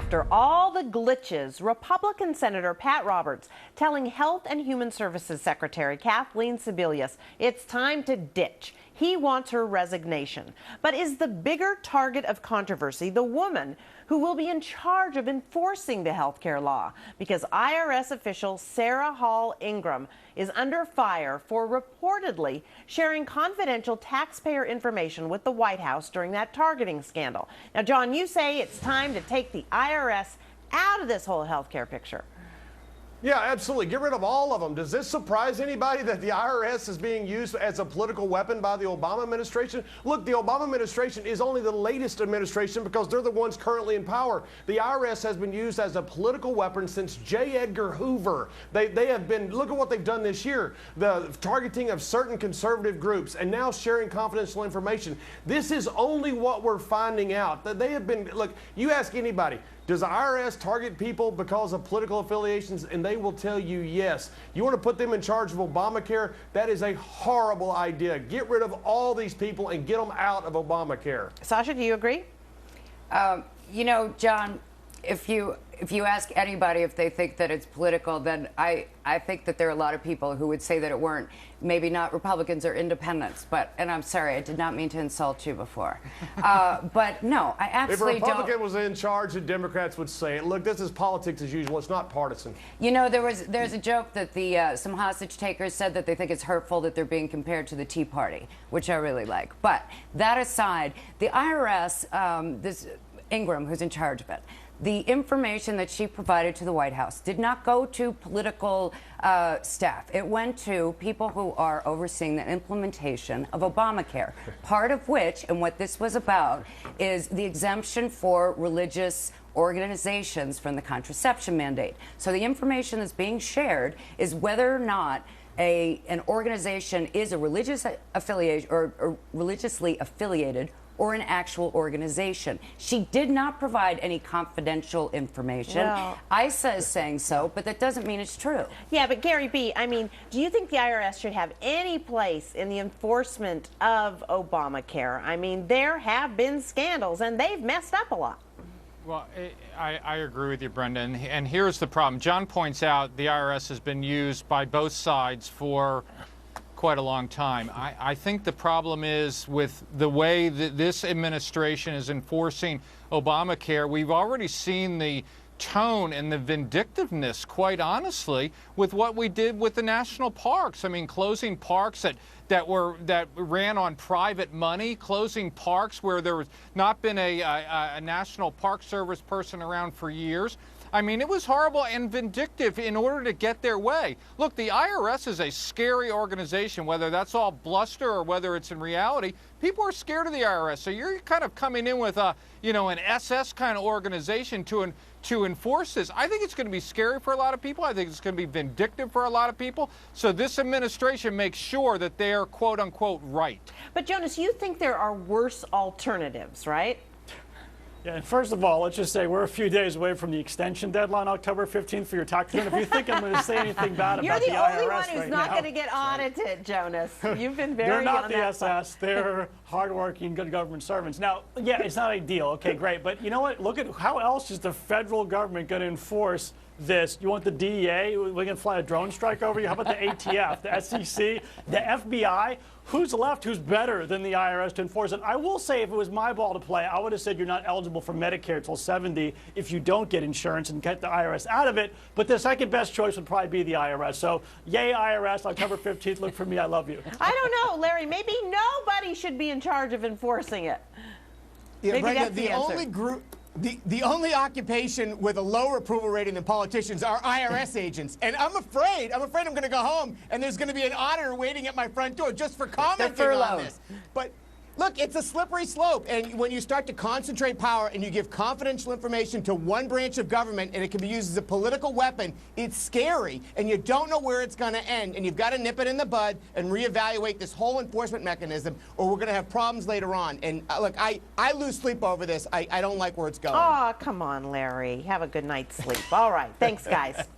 After all the glitches, Republican Senator Pat Roberts telling Health and Human Services Secretary Kathleen Sebelius it's time to ditch. He wants her resignation. But is the bigger target of controversy the woman who will be in charge of enforcing the health care law? Because IRS official Sarah Hall Ingram is under fire for reportedly sharing confidential taxpayer information with the White House during that targeting scandal. Now, John, you say it's time to take the IRS out of this whole health care picture. Yeah, absolutely. Get rid of all of them. Does this surprise anybody that the IRS is being used as a political weapon by the Obama administration? Look, the Obama administration is only the latest administration because they're the ones currently in power. The IRS has been used as a political weapon since J. Edgar Hoover. They have been, look at what they've done this year, the targeting of certain conservative groups and now sharing confidential information. This is only what we're finding out. That they have been, look, you ask anybody, does the IRS target people because of political affiliations? And they will tell you yes. You want to put them in charge of Obamacare? That is a horrible idea. Get rid of all these people and get them out of Obamacare. Sasha, do you agree? You know, John, if you ask anybody if they think that it's political, then I think that there are a lot of people who would say that it weren't. Maybe not Republicans or independents, and I'm sorry, I did not mean to insult you before. But no, I absolutely don't. If a Republican was in charge, the Democrats would say it. Look, this is politics as usual. It's not partisan. You know, there's a joke that some hostage takers said that they think it's hurtful that they're being compared to the Tea Party, which I really like. But that aside, the IRS, this Ingram, who's in charge of it, the information that she provided to the White House did not go to political staff. It went to people who are overseeing the implementation of Obamacare, part of which, and what this was about, is the exemption for religious organizations from the contraception mandate. So the information that's being shared is whether or not an organization is a religious affiliation or religiously affiliated or an actual organization. She did not provide any confidential information. Well, ISA is saying so, but that doesn't mean it's true. Yeah, but Gary B., I mean, do you think the IRS should have any place in the enforcement of Obamacare? I mean, there have been scandals, and they've messed up a lot. Well, I agree with you, Brenda, and here's the problem. John points out the IRS has been used by both sides for quite a long time. I think the problem is with the way that this administration is enforcing Obamacare. We've already seen the tone and the vindictiveness, quite honestly, with what we did with the national parks. I mean, closing parks that ran on private money, closing parks where there was not been a National Park Service person around for years. I mean, it was horrible and vindictive in order to get their way. Look, the IRS is a scary organization, whether that's all bluster or whether it's in reality. People are scared of the IRS. So you're kind of coming in with an SS kind of organization to enforce this. I think it's going to be scary for a lot of people. I think it's going to be vindictive for a lot of people. So this administration makes sure that they are, quote unquote, right. But Jonas, you think there are worse alternatives, right? Yeah, and first of all, let's just say we're a few days away from the extension deadline, October 15th, for your tax return. If you think I'm going to say anything bad about the IRS right now. You're the only one who's not going to get audited, Jonas. You've been very They're not on the that SS. side. They're hardworking, good government servants. Now, yeah, it's not ideal. Okay, great. But you know what? Look at how else is the federal government going to enforce this? You want the DEA? We can fly a drone strike over you? How about the ATF, the SEC, the FBI? Who's left? Who's better than the IRS to enforce it? I will say, if it was my ball to play, I would have said you're not eligible for Medicare till 70 if you don't get insurance and get the IRS out of it. But the second best choice would probably be the IRS. So, yay, IRS, October 15th. Look for me. I love you. I don't know, Larry. Maybe nobody should be in charge of enforcing it. Yeah, Maybe Brenda, that's the answer. only group. The only occupation with a lower approval rating than politicians are IRS agents. And I'm afraid I'm going to go home and there's going to be an auditor waiting at my front door just for commenting on this. But look, it's a slippery slope. And when you start to concentrate power and you give confidential information to one branch of government and it can be used as a political weapon, it's scary. And you don't know where it's going to end. And you've got to nip it in the bud and reevaluate this whole enforcement mechanism, or we're going to have problems later on. And look, I lose sleep over this. I don't like where it's going. Oh, come on, Larry. Have a good night's sleep. All right. Thanks, guys.